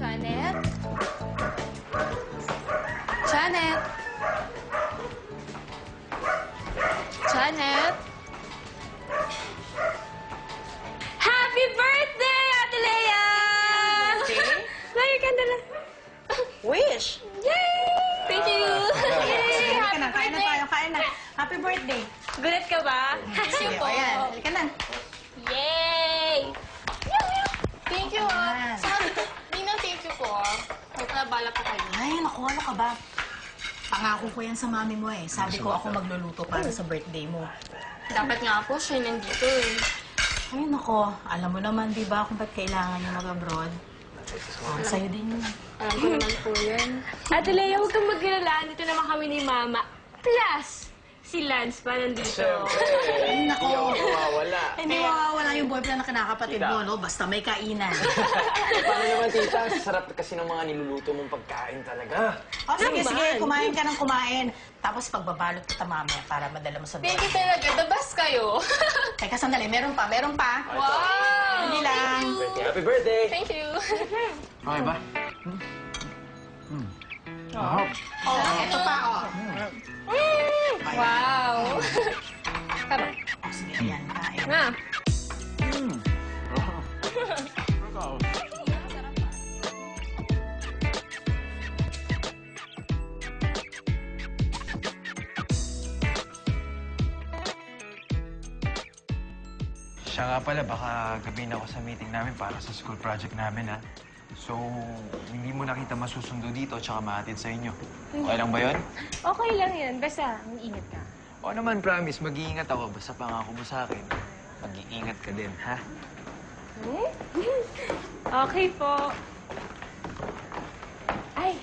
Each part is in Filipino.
Janet? Janet? Janet? Happy birthday, Ate Lea! Birthday? Flyer candle. Wish! Yay! Thank you! Yay! Halika na, Happy kain na birthday! tayo, kain na. Happy birthday! Gulat ka ba? Thank you Sige, po. o yan, halika na. Yay! Thank you, Ayan. Ninang, thank you po. Magpalabala po kayo. Ay, naku, ano ka ba? Pangako ko yan sa mami mo eh. Sabi ko ako magluluto para sa birthday mo. Dapat nga po siya nandito eh. Ay, nako, alam mo naman, di ba, kung ba't kailangan niya mag-abroad? Oh, sa'yo din yun. Alam ko naman po yun. Ate Lea, huwag kang mag-alala. Dito naman kami ni Mama. Plus, si Lance pa nandito. Ay, nako. Hindi ako mawawala. Hindi mawawala yung boyfriend na kinakapatid mo, no? Basta may kainan. Paano naman, tita? Sarap kasi ng mga niluluto mong pagkain talaga. O, sige, Naman. sige, kumain ka ng kumain. Tapos pagbabalot kita mamaya para madala mo sa Thank you boyfriend. talaga. The best kayo. Teka, sandali. Meron pa, meron pa. Wow! Hindi lang. Happy birthday! Thank you. Okay ba? Oh, ito pa, oh. Wow! Tara. Oh, sige, ayan, kain. Na. Siya nga pala, baka gabihin ako sa meeting namin para sa school project namin, ha? So, hindi mo nakita masusundo dito tsaka mahatid sa inyo. Okay lang ba yun? Okay lang yan. Basta, mag-ingat ka. Oo naman, promise. Mag-iingat ako. Basta pangako mo sa akin. Mag-iingat ka din, ha? Okay po. Ay!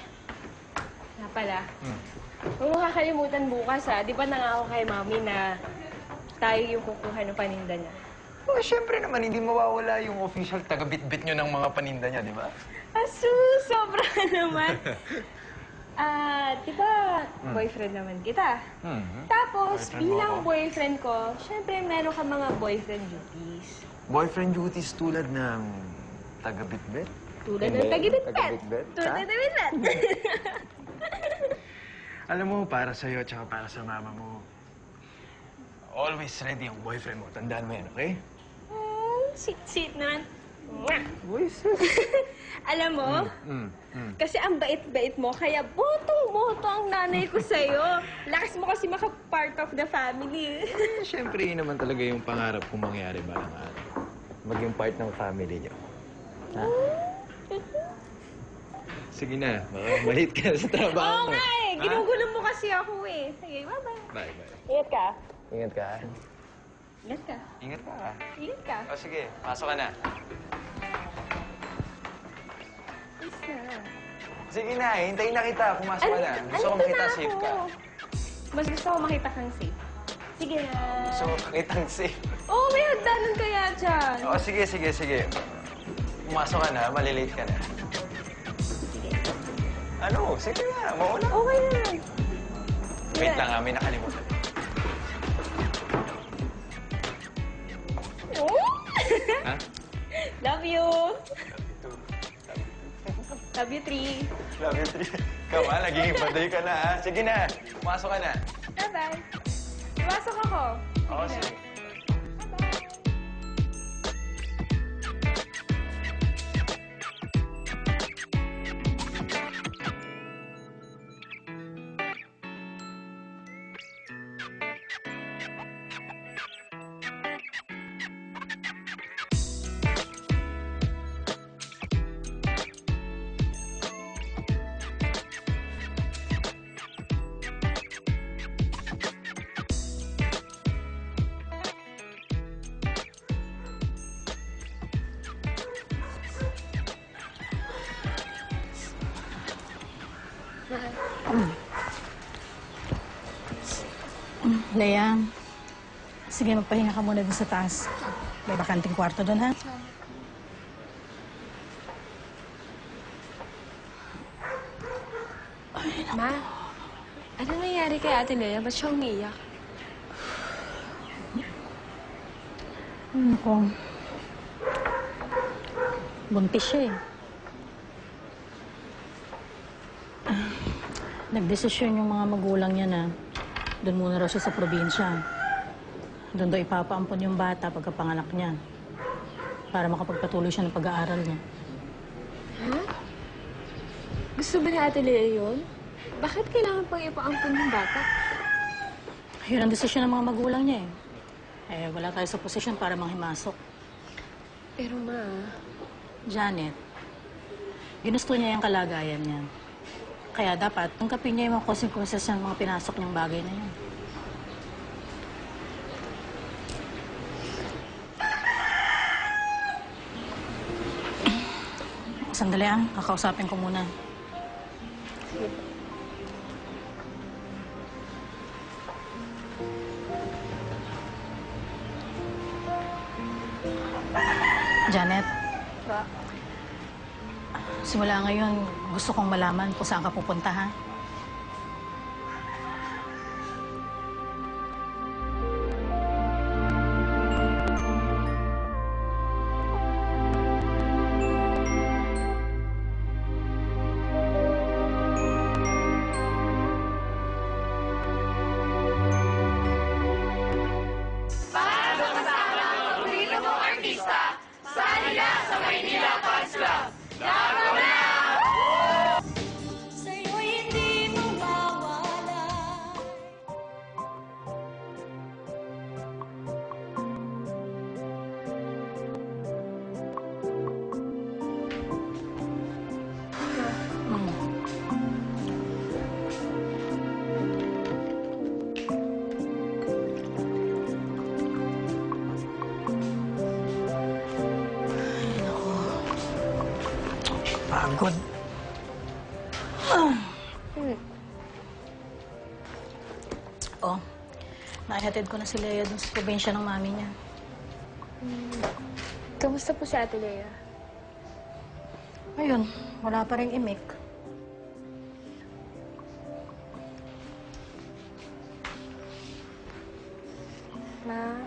Nga pala. Huwag mo kakalimutan bukas, ha? Di ba nangako kay Mami na tayo yung kukuha ng paninda niya? Oh, syempre naman, hindi mawawala yung official taga-bit-bit nyo ng mga paninda niya, di ba? Asu! Sobra naman! Di ba, boyfriend naman kita? Tapos, Boyfriend mo bilang ako. boyfriend ko, syempre meron ka mga boyfriend duties. Boyfriend duties tulad ng taga-bit-bit? Tulad Hindi. ng tagibit-bet. Tagibit-bet, Tulad ha? ng tagibit-bet. Alam mo, para sa'yo tsaka para sa mama mo, always ready ang boyfriend mo. Tandaan mo yan, okay? Sweet-sweet naman. Mwah! Boys. Alam mo, kasi ang bait-bait mo, kaya botong-boto ang nanay ko sa'yo. Lakas mo kasi maka-part of the family. Siyempre, yun naman talaga yung pangarap kong mangyari balang araw. Maging part ng family niyo. Ha? Sige na, baka malit ka sa trabaho Oo mo. nga eh, ginugulo mo kasi ako eh. Sige, bye-bye. Bye-bye. Ingat ka. Ingat ka. Ingat ka. Ingat ka. Ingat ka. O sige, pasok ka na. Isa. Sige na, hintayin na kita. Pumasok ka na. Gusto ko makita safe ka. Mas gusto ko makita kang safe. Sige na. Gusto ko makitang safe. Oo, may hagdanan kaya dyan. O sige, sige, sige. Pumasok ka na, malilate ka na. Sige. Ano? Sige na, mauna. Okay na. Wait lang may nakalimutan. Ha? Love you. Love you, Tree. Love you, Tri. Kama, naging baday ka na, ha? Sige na, pumasok ka na. Bye-bye. Pumasok ako. Oo, sige. Bye-bye. Lea, sige, magpahinga ka muna dun sa taas. May bakanting kwarto dun, ha? Ma, ano nangyari kay Ate Lea? Ba't siya umiyak? Ano ko? Buntis siya eh. Nagdesisyon yung mga magulang niya na doon muna raw siya sa probinsya. Doon daw ipapaampon yung bata pagkapanganak niya para makapagpatuloy siya ng pag-aaral niya. Ha? Gusto ba ni Ate Lea yun? Bakit kailangan pang ipaampun yung bata? Yun ang desisyon ng mga magulang niya eh. Wala tayo sa posisyon para manghimasok. Pero ma, Janet, ginusto niya yung kalagayan niya. Kaya dapat tungkapin niya yung mga consequences ng mga pinasok niyang bagay na yun. Sandali kakausapin ko muna. Janet. ba? Simula ngayon, gusto kong malaman kung saan ka pupunta, ha? Sa'yo'y hindi mawawala. Pagod. Oh, naihatid ko na si Lea dun sa probinsya ng mami niya. Kamusta po si Ate Lea? Ayun, wala pa rin imik. Ma,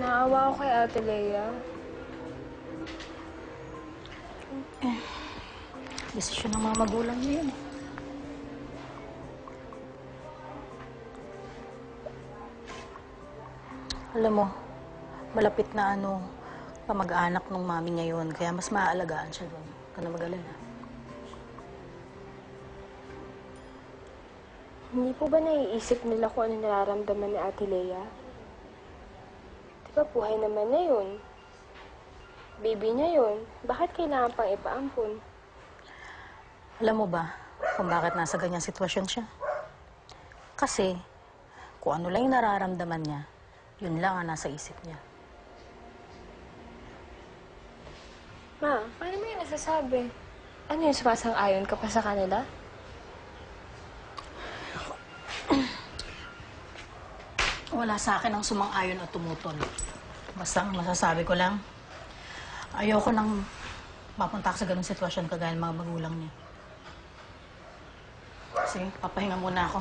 naawa ako kay Ate Lea. Desisyon ng mga magulang niya yun. Alam mo, malapit na kamag-anak ng mami niya yun, kaya mas maaalagaan siya doon. Huwag ka na mag-alala. Hindi po ba naiisip nila kung ano nararamdaman ni Ate Lea? Di ba buhay naman na yun? Baby niya yun. Bakit kailangan pang ipaampun? Alam mo ba kung bakit nasa ganyang sitwasyon siya? Kasi, kung ano lang yung nararamdaman niya, yun lang ang nasa isip niya. Ma, paano mo yung nasasabi? Ano yung sumasang-ayon ka pa sa kanila? Wala sa akin ang sumang-ayon o tumutol. Basta ang masasabi ko lang, ayoko nang mapunta sa ganung sitwasyon kagaya ng mga magulang niya. Sige, papahinga muna ako.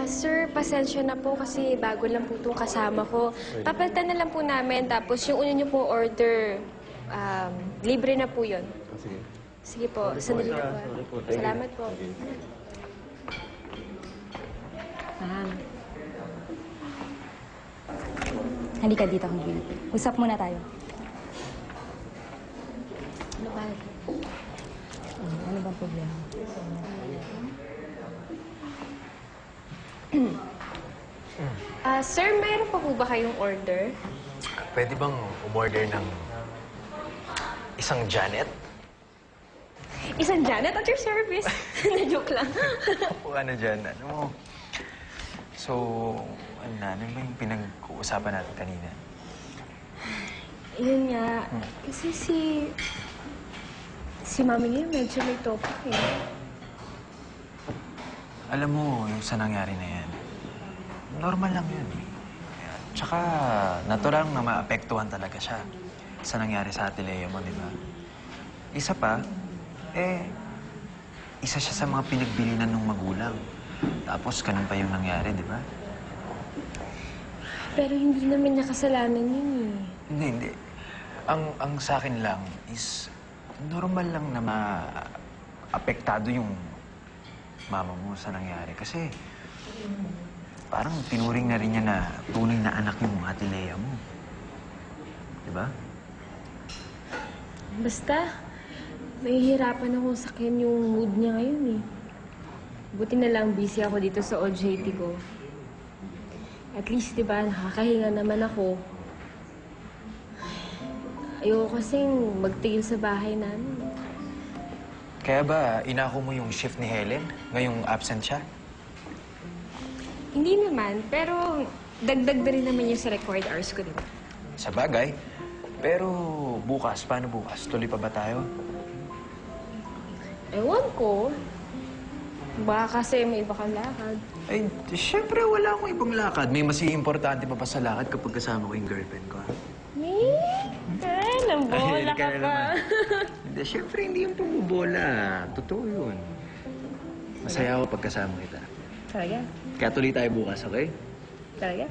Sir, pasensya na po kasi bago lang po itong kasama ko. Papalitan na lang po namin, tapos yung una niyo po order, libre na po yun. Sige. Sige po, sandali na po. Salamat po. Halika dito, Conjugal. Usap muna tayo. Ano ba? Ano bang problema? Sir, mayroon pa po ba kayong order? Pwede bang umorder ng isang Janet? Isang Janet at your service. Na-joke lang. O ano dyan, ano mo? So, ano ba yung pinag-uusapan natin kanina? Yun nga. Kasi si mami niya medyo may topic eh. Alam mo, yung sa nangyari na yan, normal lang yun. Tsaka, natural na maapektuhan talaga siya sa nangyari sa Ate Lea mo, di ba? Isa pa, isa siya sa mga pinagbilinan ng magulang. Tapos, ganun pa yung nangyari, di ba? Pero hindi naman niya kasalanan yun eh. Hindi. Ang sa akin lang is normal lang na ma-apektado yung mama mo sa nangyari. Kasi parang tinuring na rin niya na tunay na anak yung Ate Lea mo. Di ba? Basta, nahihirapan akong sakyan yung mood niya ngayon eh. Buti na lang busy ako dito sa OJT ko. At least, di ba, nakakahinga naman ako. Ayoko kasing magtigil sa bahay namin. Kaya ba inako mo yung shift ni Helen ngayong absent siya? Hindi naman, pero dagdag na rin naman yung sa required hours ko, di ba? Sa bagay. Pero bukas, paano bukas? Tuloy pa ba tayo? Ewan ko. Baka kasi may iba kang lakad. Ay, syempre wala akong ibang lakad. May mas importante pa sa lakad kapag kasama ko yung girlfriend ko. Ay, nambola ka pa. Hindi, syempre hindi yung pumubola. Totoo yun. Masaya ako pag kasama kita. Talaga? Kaya tuloy tayo bukas, okay? Talaga?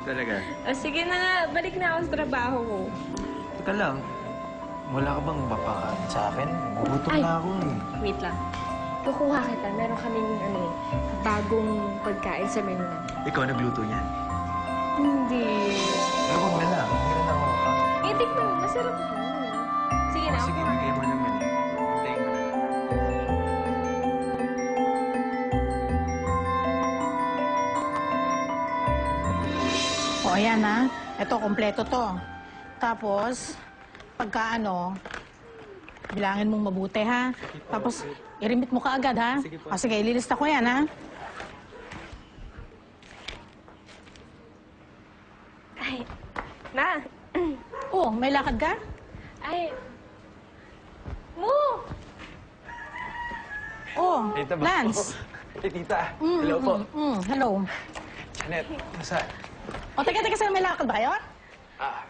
Talaga. Sige na nga, balik na ako sa trabaho ko. Teka lang, wala ka bang mapakain sa akin? Gutom Ay. na ako eh. Wait lang. Kukuha kita. Meron kaming bagong pagkain sa menu natin. Ikaw nagluto niyan? Hindi. Pero wag na lang. Meron ako. Eh, tikman mo. Masarap ito. Sige na. Sige, bigay mo naman eh. Hintayin ko na. O, ayan ha. Ito, kompleto to. Tapos, pagka bilangin mong mabuti ha. Tapos, i-remit mo ka agad ha. O, sige, ililista ko yan ha. Ay, Ma. Oh, may lakad ka? Ay. Mo! Oh, Tita ba? Lance. Eh, tita. Hello po. Hello. Janet, nasaan? O, teka, saan may lakad ba kayo? Ah,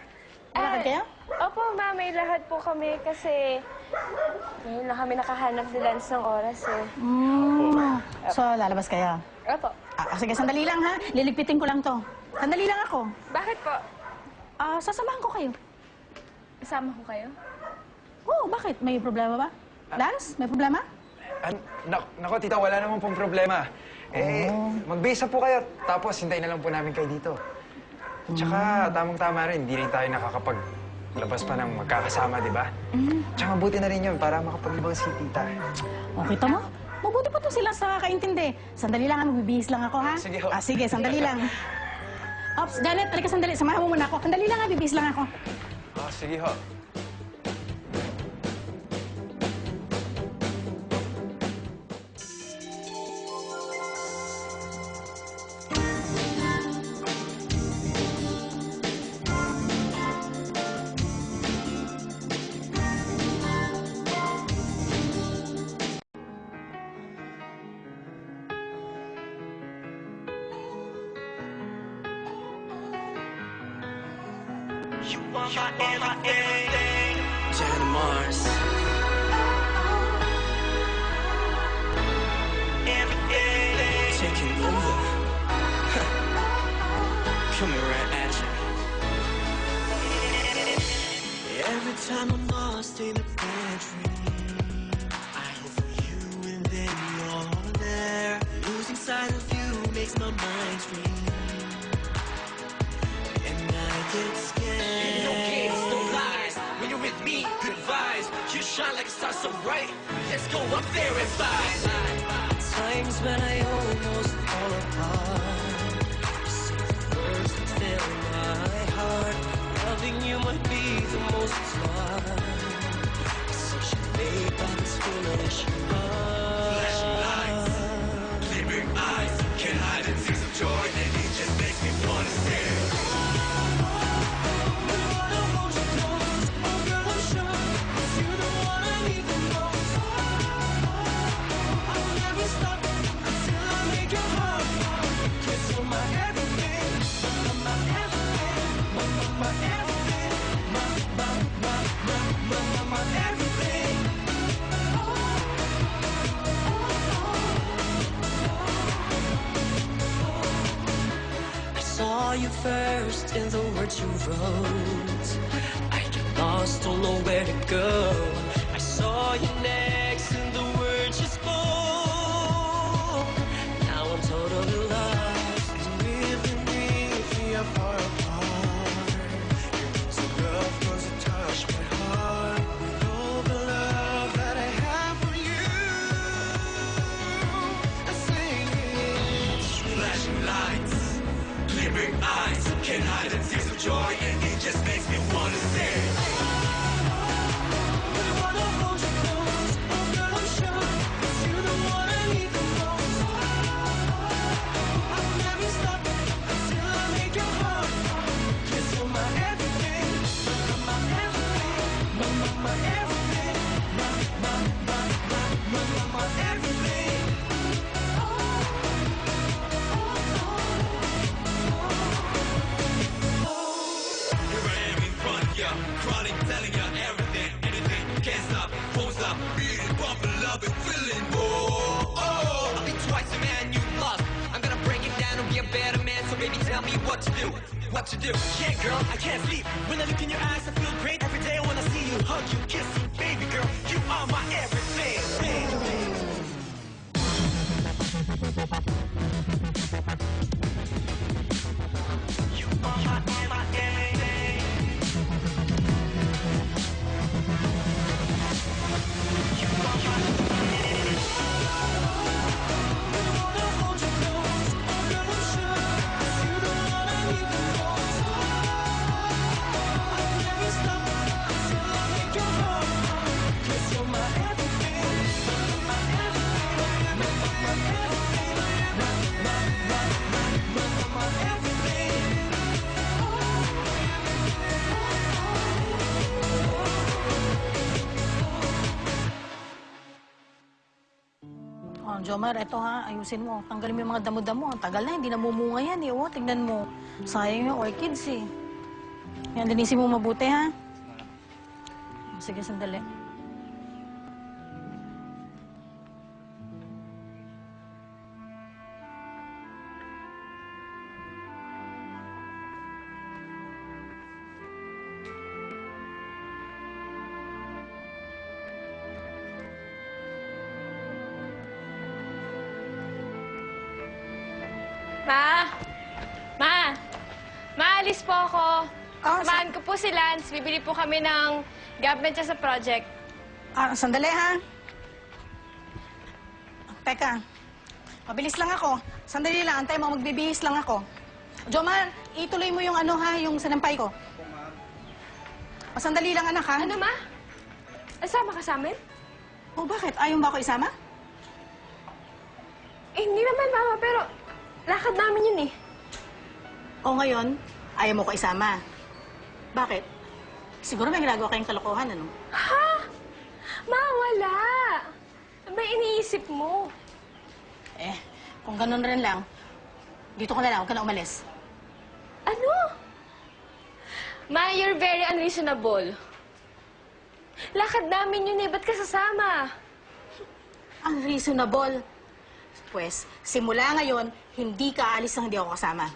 May lakad kayo? Opo, Ma. May lahat po kami kasi ngayon lang kami nakahanap ni Lance ng oras eh. So, lalabas kayo? Opo. Sige, sandali lang ha. Liligpitin ko lang to. Sandali lang ako. Bakit po? Sasamahan ko kayo. Kasama ko kayo? Oh, bakit? May problema ba? Lance, may problema? nako, tita, wala naman pong problema. Mag-base po kayo, tapos hintayin na lang po namin kayo dito. Tsaka, tamang-tama rin, hindi rin tayo nakakapaglabas pa ng magkakasama, di ba? Tsaka mabuti na rin yun para makapaglibang si tita. Okay, tama. Mabuti pa to sila sa kakaintindi. Sandali lang, magbibihis lang ako, ha? Sige, ho. Sige, sandali lang. Ops, Janet, halika sandali. Samahan mo muna ako. Sandali lang, bibihis lang ako. Sige, ho. Janet Mars. Taking over. Coming right at you. Every time I'm lost in a bad dream, I hope for you and then you're there. Losing sight of you makes my mind scream, and I get scared. No games, no lies. When you're with me, good vibes. You shine like a star so bright. Let's go up there and fly. Times when I almost fall apart. You say the words that fill my heart. Loving you might be the most hard decision made by this foolish heart. Flashing lights, gleaming eyes, can't hide and see some joy, and it just makes me wanna stare. first in the words you wrote. I get lost, don't know where to go. I saw you next in the words you spoke. Now I'm totally lost. Breathing deeply far apart. So love was to touch my heart. With all the love that I have for you, I sing it. Flashing lights, glimmering eyes, can't hide in tears of joy, and it just makes me wanna sing. But I wanna hold you close. Oh girl, I'm sure it's you the one I need the most. I'll never stop until I make your heart pop. 'Cause you're my everything, my everything, my everything, my everything. Here I am in front of ya, chronic, telling ya everything, anything, can't stop, won't stop, beating, bumping, loving, feeling, oh, oh. I'll be twice the man you lost. I'm gonna break it down and be a better man, so baby tell me what to do, what to do. Yeah, girl, I can't sleep. When I look in your eyes, I feel great every day when I see you, hug you, kiss you, baby girl, you are my everything. You are my everything. You are Wanna hold you close. Oh girl, I'm sure it's you the one I need the most. I'll never stop until I make your heart pop. 'Cause you're my everything, my everything, my everything, my everything. Oh, Jomar, eto ha, ayusin mo. Tanggalin mo yung mga damo-damo. Ang tagal na, hindi namumunga yan eh. Oh, tignan mo. Sayang yung orchids eh. Yan, linisin mo mabuti ha. Sige, sandali. Ma! Ma! Maalis po ako. Ah, Samahan ko po si Lance. Bibili po kami ng government siya sa project. Sandali ha. Teka, mabilis lang ako. Sandali lang, antay mo, magbibihis lang ako. Jomar, ituloy mo yung ano ha, yung sanampay ko. Sandali lang anak ha. Ano, Ma? Asama ka sa amin? Oh, bakit? Ayaw ba ako isama? Eh, hindi naman, Mama, pero lakad namin yun eh. O ngayon, ayaw mo ko isama. Bakit? Siguro may ginagawa kayong kalokohan, ano? Ha? Ma, wala. May iniisip mo. Eh, kung ganun rin lang, dito ka na lang, huwag ka na umalis. Ano? Ma, you're very unreasonable. Lakad namin yun eh. Ba't ka sasama? Ang reasonable. Pues, simula ngayon, hindi ka aalis nang hindi ako kasama.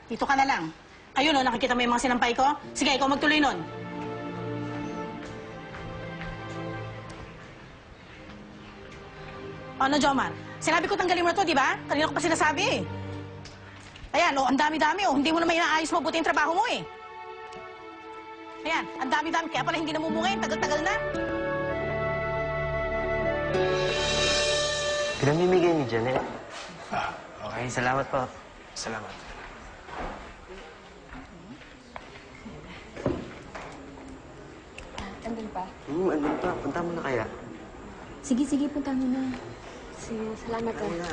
Dito ka na lang. Ayun, oh, nakikita mo yung mga sinampay ko? Sige, ikaw magtuloy nun. Ano, Jomar? Sinabi ko tanggalin mo na to, di ba? Kanina ko pa sinasabi eh. Ayan, oh, ang dami-dami, oh. Hindi mo naman inaayos mabuti yung trabaho mo eh. Ayan, ang dami-dami. Kaya pala hindi namumungay. Tagal-tagal na. Pinamimigay ni Janet. Okay, Salamat po. salamat. Andun pa? Andun pa. Punta mo na kaya. Sige, sige, punta mo na. Sige, salamat ah. Kaya.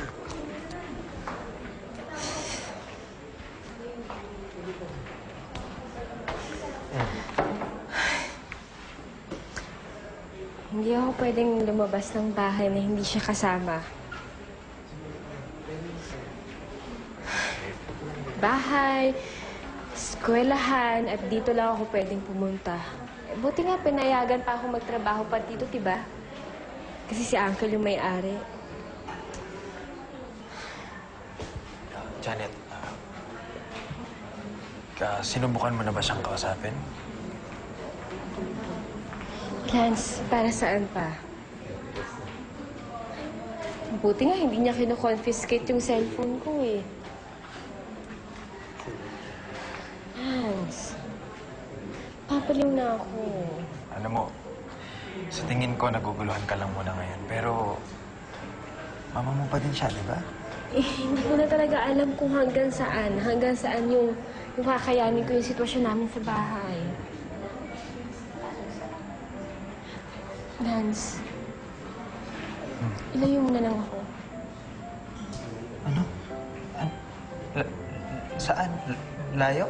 Hindi ako pwedeng lumabas ng bahay na hindi siya kasama. Bahay, eskwelahan, at dito lang ako pwedeng pumunta. Eh, buti nga pinayagan pa ako magtrabaho pa dito, diba? Kasi si Uncle yung may-ari. Janet, Sinubukan mo na ba siyang kausapin? Lance, para saan pa? Buti nga, hindi niya kino-confiscate yung cellphone ko eh. Lance, papaliw na ako. Alam mo, sa tingin ko naguguluhan ka lang muna ngayon. Pero, mama mo pa din siya, di ba? Eh, hindi ko na talaga alam kung hanggang saan yung kakayanin ko yung sitwasyon namin sa bahay. Lance, ilayo mo na lang ako. Ano? Saan? Layo?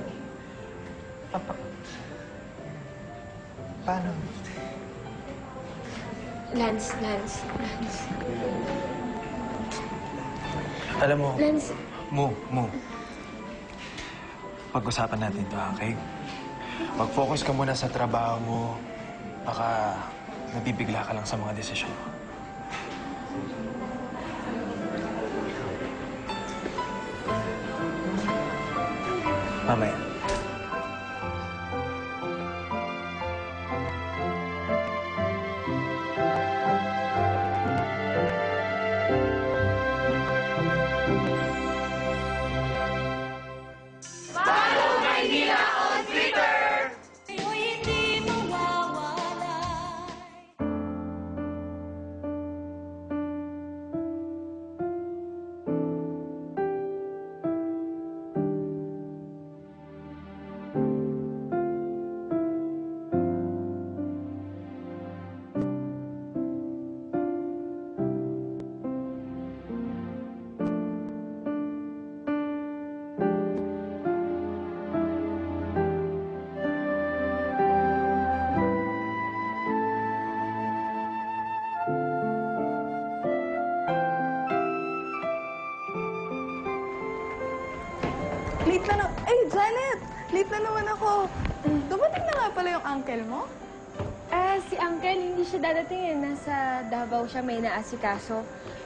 Paano? Lance. Alam mo, Lance, Mo. Pag-usapan natin to, okay? Mag-focus ka muna sa trabaho mo. Baka nabibigla ka lang sa mga desisyon mo. Mamaya. Sa'yo'y hindi mawawala. Late na Ay, Janet! Late na naman ako. Dumating na nga pala yung uncle mo? si Uncle, hindi siya dadating eh. Nasa Davao siya, may naasikaso.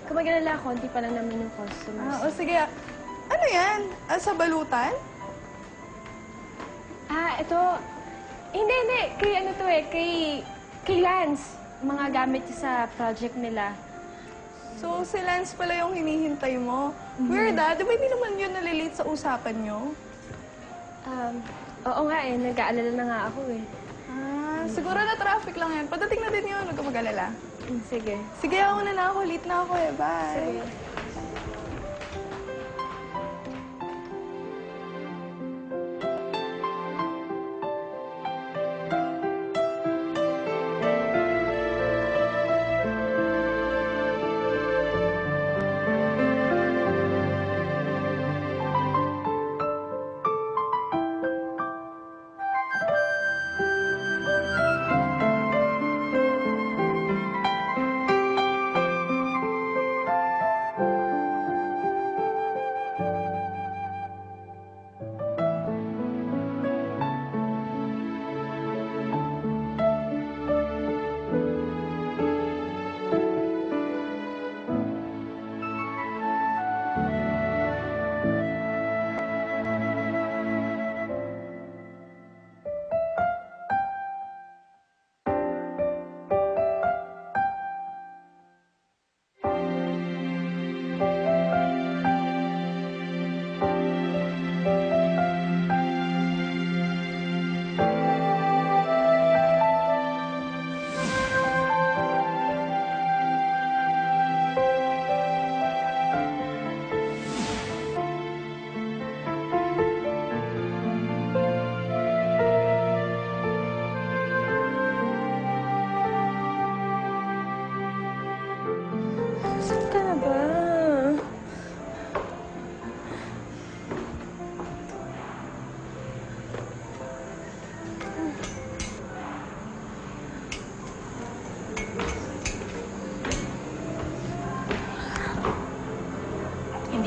Kung mag-alala, konti pa lang naman yung customers. O sige. Ano yan? Sa balutan? Ito. Hindi. Kay ano to eh, kay Lance. Mga gamit niya sa project nila. So, si Lance pala yung hinihintay mo. Weird Di ba hindi naman yun nalilate sa usapan nyo? Oo nga eh, nag-aalala na nga ako eh. Siguro na traffic lang yan. Padating na din yun, huwag ka mag-alala. Sige. Sige, ako na ako. Late na ako eh. Bye. Sige.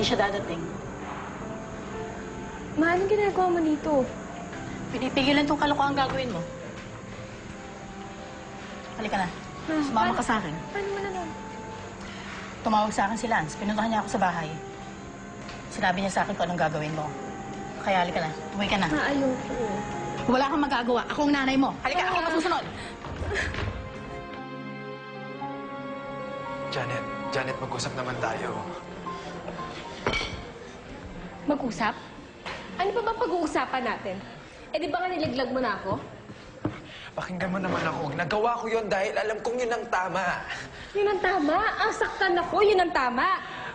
Hindi siya dadating. Ma, anong ginagawa mo dito? Pinipigilan tong kalokohan gagawin mo. Halika na. Sumama ka sa akin. Paano mo na lang? Tumawag sa akin si Lance. Pinuntahan niya ako sa bahay. Sinabi niya sa akin kung anong gagawin mo. Kaya halika na. Umuwi ka na. Ayoko. Wala kang magagawa. Ako ang nanay mo. Halika, ako ang masusunod. Janet, mag-usap naman tayo. Mag-usap? Ano pa ba pag-uusapan natin? Eh, di ba nga nilaglag mo na ako? Pakinggan mo naman ako. Nagawa ko yon dahil alam kong yun ang tama. Yun ang tama. Ang saktan ako, yun ang tama.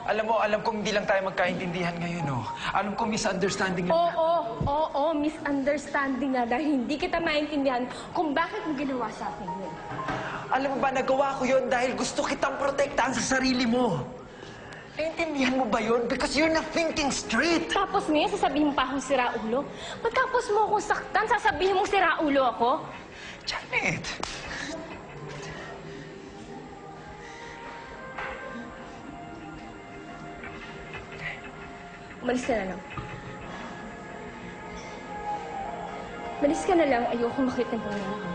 Alam kong hindi lang tayo magkaintindihan ngayon, oh. Alam kong misunderstanding lang. Oo, misunderstanding nga dahil hindi kita maintindihan kung bakit mo ginawa sa akin yun. Alam mo ba, nagawa ko yon dahil gusto kitang protektahan sa sarili mo. Naintindihan mo ba yun? Because you're not thinking straight. Tapos ngayon, sasabihin mo pa akong siraulo? Pagkapos mo akong saktan, sasabihin mong siraulo ako? Janet! Umalis ka na lang. Umalis ka na lang. Ayoko makita ng pangyayari.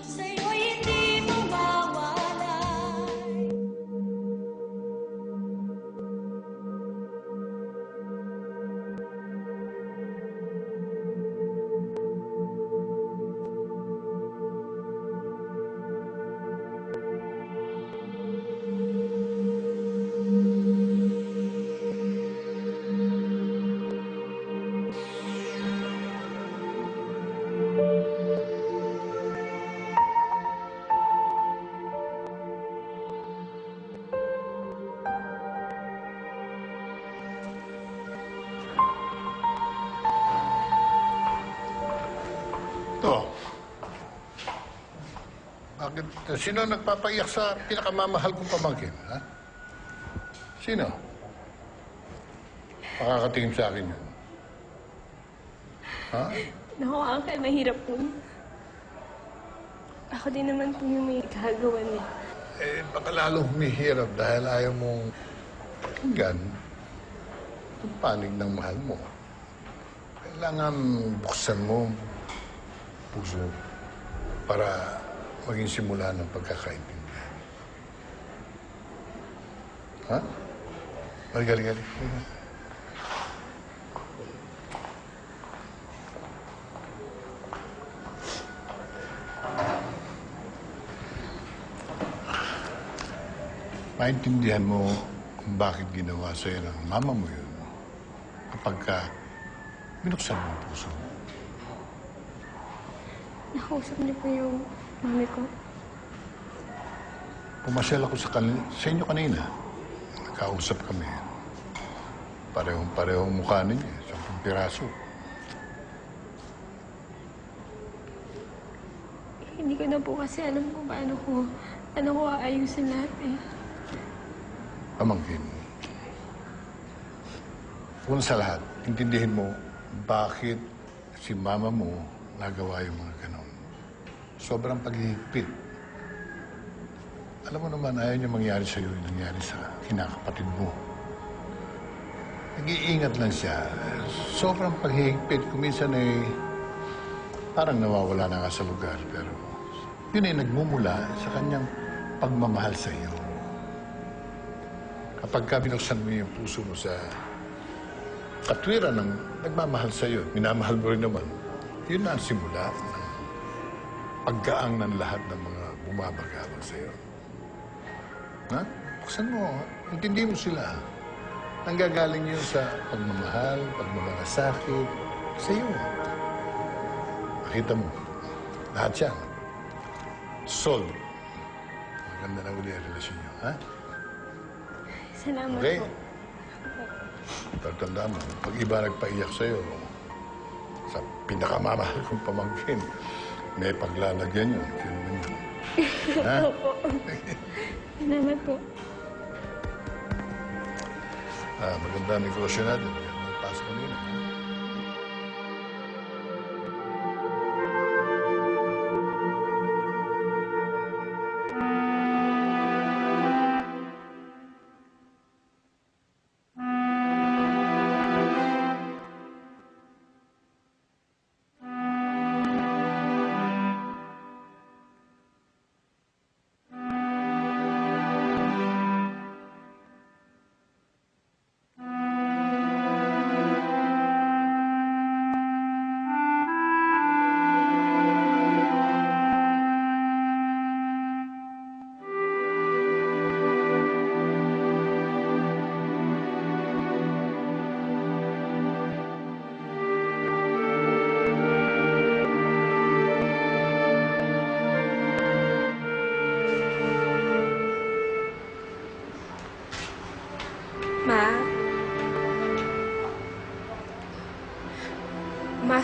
Sa'yo'y hindi mawawalay. Ito. Bakit? Sino nagpapaiyak sa pinakamamahal kong pamangkin? Ha? Sino? Makakatingin sa akin yun. Ha? Naku, Uncle, mahirap po. Ako din naman po yung may gagawa niya. Eh, baka lalo humihirap dahil ayaw mong pakinggan ang panig ng mahal mo. Kailangan buksan mo ang puso para maging simula ng pagkakaintindihan. Ha? Gali. Maintindihan mo kung bakit ginawa sa'yo ng mama mo yun kapag binuksan mo ang puso mo. Nakausap niyo po yung mami ko. Pumasyal ako sa inyo kanina. Nakausap kami. Parehong mukha ninyo. 10 piraso. Hindi ko na po kasi alam kung paano ko aayusin lahat eh. Pamangkin. Una sa lahat, intindihin mo bakit si mama mo nagawa yung mga ganon. Sobrang paghihigpit. Alam mo naman, ayaw niya mangyari sa'yo yung nangyari sa kinakapatid mo. Nag-iingat lang siya. Sobrang paghihigpit. Kuminsan ay parang nawawala na nga sa lugar. Pero yun ay nagmumula sa kanyang pagmamahal sa iyo. Kapag binuksan mo yung puso mo sa katwiran ng nagmamahal sa iyo, minamahal mo rin naman, yun na ang simula ng paggaang ng lahat ng mga bumabagabag sa iyo. Ha? Buksan mo. Intindi mo sila. Nanggagaling yun sa pagmamahal, pagmamalasakit sa iyo. Makita mo. Lahat yan. Solve. Maganda na uli ang relasyon niyo, ha? Salamat Okay? po. Tatandaan mo, pag iba nagpaiyak sa'yo, sa pinakamamahal kong pamangkin, may paglalagyan yun. Ha? Opo. Salamat po. Maganda ang negosyo natin. Pasok kanina.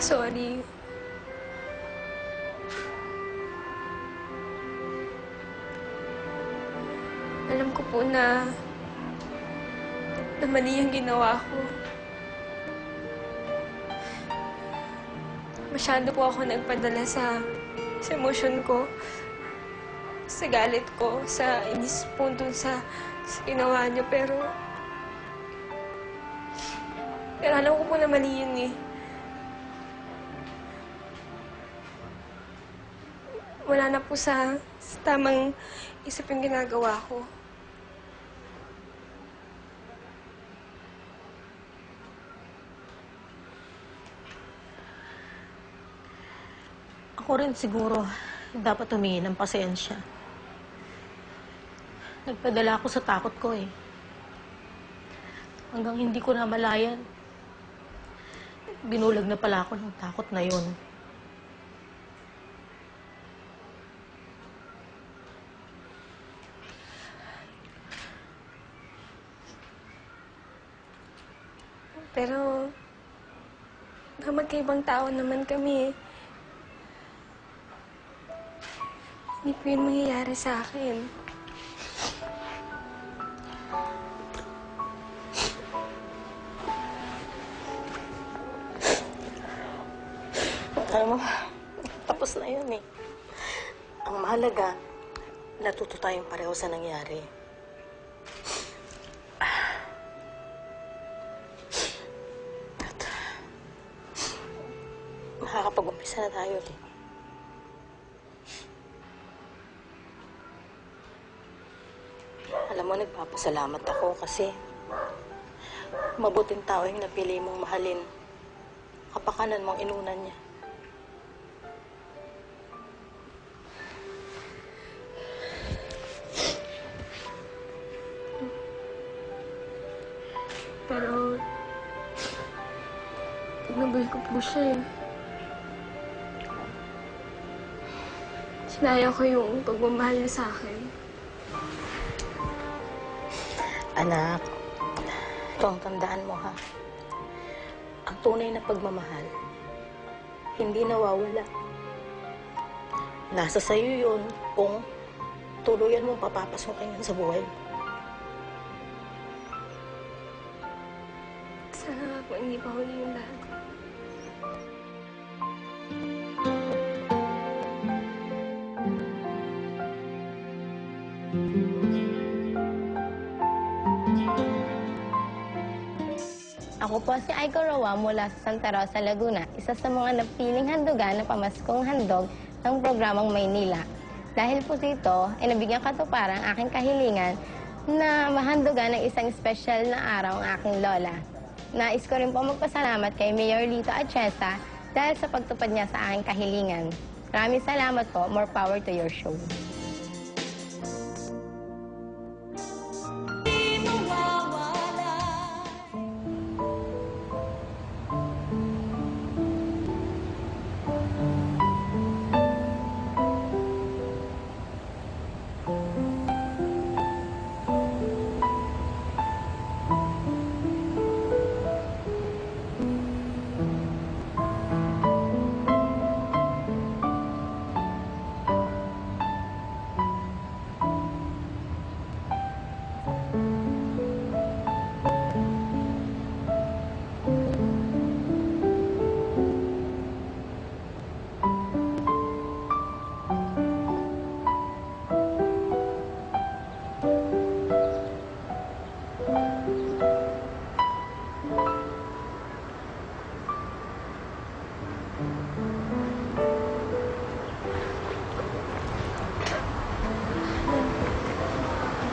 sorry. Alam ko po na mali yung ginawa ko. Masyado po ako nagpadala sa emosyon ko, sa galit ko, sa inis po dun sa ginawa niyo, pero alam ko po na mali yun eh. Wala na po sa tamang isip yung ginagawa ko. Ako rin siguro dapat humingi ng pasensya. Nagpadala ako sa takot ko eh. Hanggang hindi ko na malayan. Binulag na pala ako ng takot na yun. Pero, magkaibang tao naman kami eh. Hindi po yun mangyayari sa akin. Alam mo, tapos na yun eh. Ang mahalaga, natuto tayong pareho sa nangyari. At makakapag-umpisa na tayo ulit. Alam mo, nagpapasalamat ako kasi mabuting tao yung napili mong mahalin. Kapakanan mong inunan niya. Pero, tinabay ko po siya eh. Sinaya ko yung pagmamahal niya sa akin. Anak, ito ang tandaan mo, ha? Ang tunay na pagmamahal, hindi nawawala. Nasa sa'yo yun kung tuluyan mong papapasokin yan sa buhay mo. Sana nga po hindi pa huli yung lahat. Ako po si Aiko Roa mula sa Santa Rosa, Laguna, isa sa mga napiling handugan ng pamaskong handog ng programang Maynila. Dahil po dito, ay nabigyan katuparan ang aking kahilingan na mahandugan ng isang espesyal na araw ang aking lola. Nais ko rin po magpasalamat kay Mayor Lito Atienza dahil sa pagtupad niya sa aking kahilingan. Maraming salamat po. More power to your show.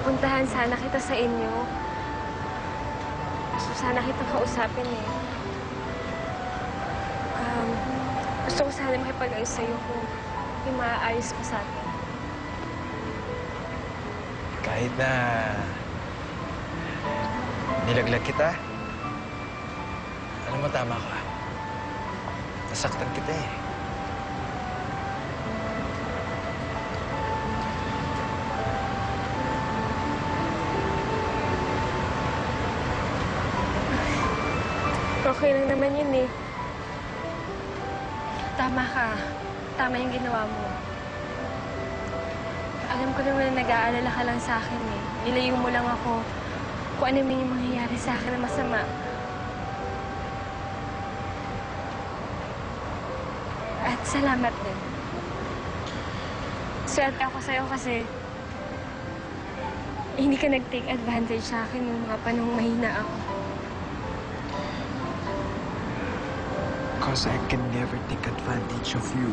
Puntahan sana kita sa inyo. Gusto sana kitang kausapin eh. Gusto ko sana makipag-ayos sa'yo kung may maaayos pa sa atin. Kahit na nilaglag kita, alam mo, tama ka. Nasaktan kita eh. Okay lang naman yun eh. tama ka. Tama yung ginawa mo. Alam ko naman na nag-aalala ka lang sa akin eh. Nilayo mo lang ako kung ano man yung mangyayari sa akin na masama. At salamat din. Swerte ako sa'yo kasi hindi ka nag-take advantage sa akin nung mga panahong mahina ako. Because I can never take advantage of you.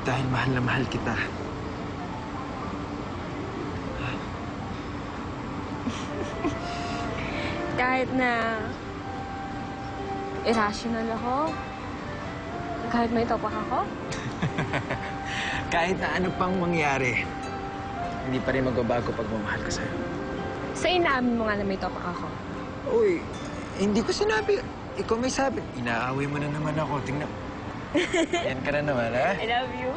Dahil mahal na mahal kita. Kahit na irrational ako, kahit may topak ako, Kahit na ano pang mangyari, hindi pa rin magbabago pagmamahal ko sa'yo. sa inaamin mo nga na may topak ako. Uy, hindi ko sinabi. Ikaw may sabi. Inaaway mo na naman ako. Tingnan. Yan ka na naman, ha? I love you.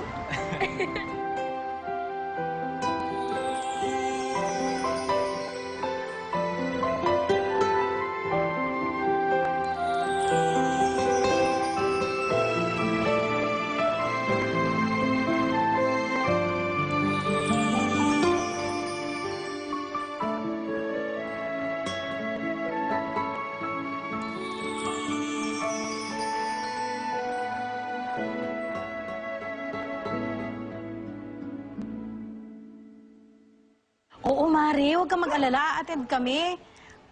Oo, Mari. Huwag kang mag-alala. Attend kami.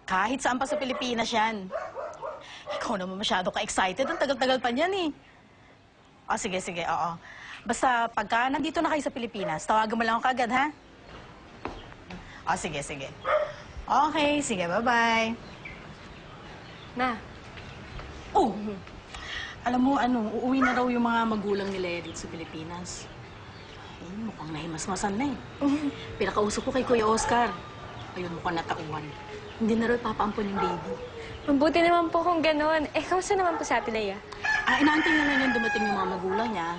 Kahit saan pa sa Pilipinas yan. Ikaw naman masyado ka-excited. Ang tagal-tagal pa niyan eh. O, sige, sige. Oo. Basta pagka nandito na kayo sa Pilipinas, tawagan mo lang ako kagad, ha? O, sige, sige. Okay, sige. Bye-bye. Na, Oh! Alam mo, uuwi na raw yung mga magulang nila dito sa Pilipinas. Eh, mukhang nahimasmasan na eh. Pinakausap ko kay Kuya Oscar. Ayun, mukhang natauhan. Hindi na raw papaampon yung baby. mabuti naman po kung gano'n. Eh, kamusta naman po sa Ate Leia? Inaantay na lang yung dumating yung mga magulang niya.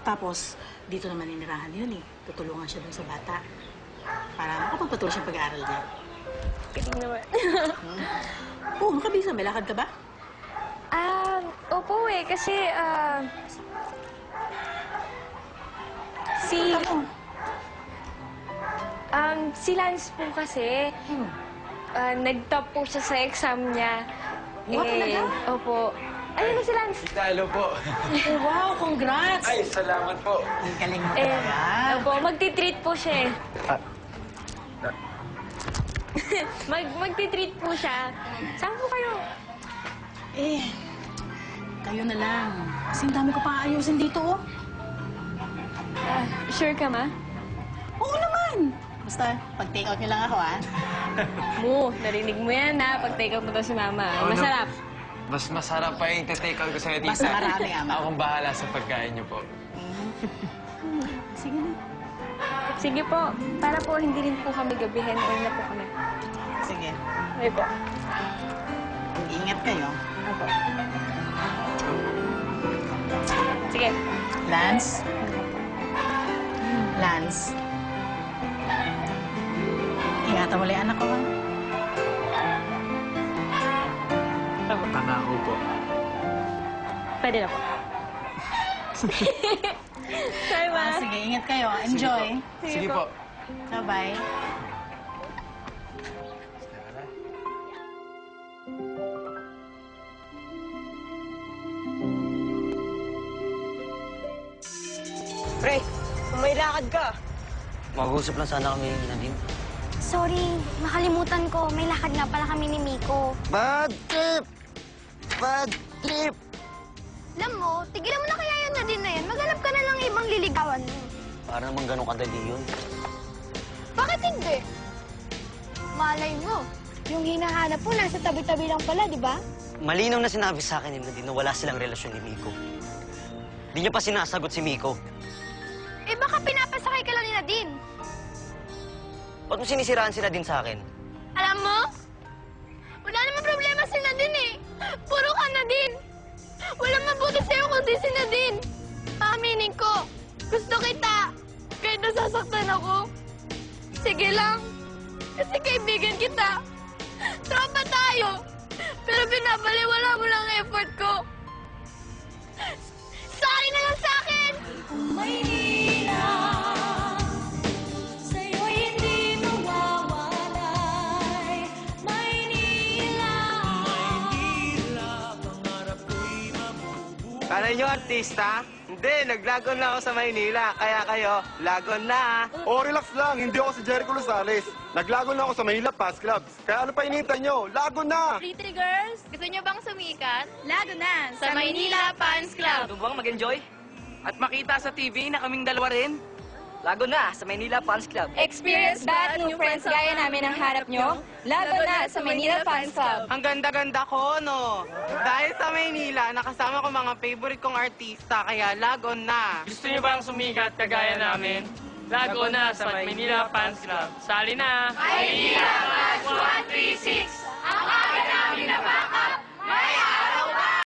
Tapos, dito naman inirahan yun eh. Tutulungan siya dun sa bata. Para makapagpatuloy siya pag-aaral niya. Kiting naman. Oo, makabisa. May lakad ka ba? Opo eh, kasi, si Lance po kasi, nag-top po siya sa exam niya. Wow, talaga? Opo. Ayun na si Lance. Talo po. Wow, congrats! Ay, salamat po. Ang galing mo talaga. Opo, magti-treat po siya eh. Magti-treat po siya. Saan po kayo? Eh, kayo na lang. Kasi ang dami ko pa ayusin dito, oh. Sure ka, ma? Oo naman. Basta, pag-take out niyo lang ako, ha? Mo, narinig mo yan ha, pag take out mo daw si Mama. Oo, Masarap. Mas masarap pa yung take out ko sa'yo, tita. Mas marami, ama. Akong bahala sa pagkain niyo po. Sige na. Sige po, para po hindi rin po kami gabihin o na po kami. Sige. Okay po. Ingat kayo. Opo. Sige. Lance? Lance? Ingatan mo lang yung anak ko, ha? Pangako po. Pwede na po. Sorry, ma. Sige, ingat kayo. Enjoy. Sige po. Bye-bye. Pre, may lakad ka. Mag-uusap lang sana kami, Nadine. Sorry, nakalimutan ko. May lakad nga pala kami ni Miko. Bad trip! Bad trip! Alam mo, tigilan mo na kaya yan na din na yan. Maghanap ka na lang ibang liligawan mo. Para naman ganun kadali yun. Bakit hindi? Malay mo, yung hinahanap mo nasa tabi-tabi lang pala, di ba? Malinaw na sinabi sa akin ni Nadine na wala silang relasyon ni Miko. Hindi niya pa sinasagot si Miko. Eh baka pinapasakay ka lang ni Nadine. Ba't mo sinisiraan si Nadine sa akin? Alam mo, wala naman problema si Nadine eh. Puro ka Nadine. Walang mabuti sa'yo kundi si Nadine. Aaminin ko, gusto kita. Kahit nasasaktan ako. Sige lang, kasi kaibigan kita. Tropa tayo. Pero binabaliwala mo lang ang effort ko. Kala nyo artista? Hindi, naglagon na ako sa Maynila. Kaya kayo, lagon na. Oh, relax lang. Hindi ako si Jericho Rosales. Naglagon na ako sa Maynila Fans Club. Kaya ano pa hinihintay nyo? Lagon na! Pretty girls, gusto nyo bang sumikat? Lado na sa Maynila Fans Club. Gusto bang mag-enjoy? At makita sa TV na kaming dalawa rin? Lago na sa Maynila Fans Club. Experience ba at new friends gaya namin ang harap nyo? Lado na sa Maynila Fans Club. Ang ganda-ganda ko, no? Dahil sa Maynila, nakasama ko mga favorite kong artista, kaya lagon na. Gusto niyo bang sumikat kagaya namin? Lago na sa Maynila Fans Club. Sali na! Maynila Fans 136!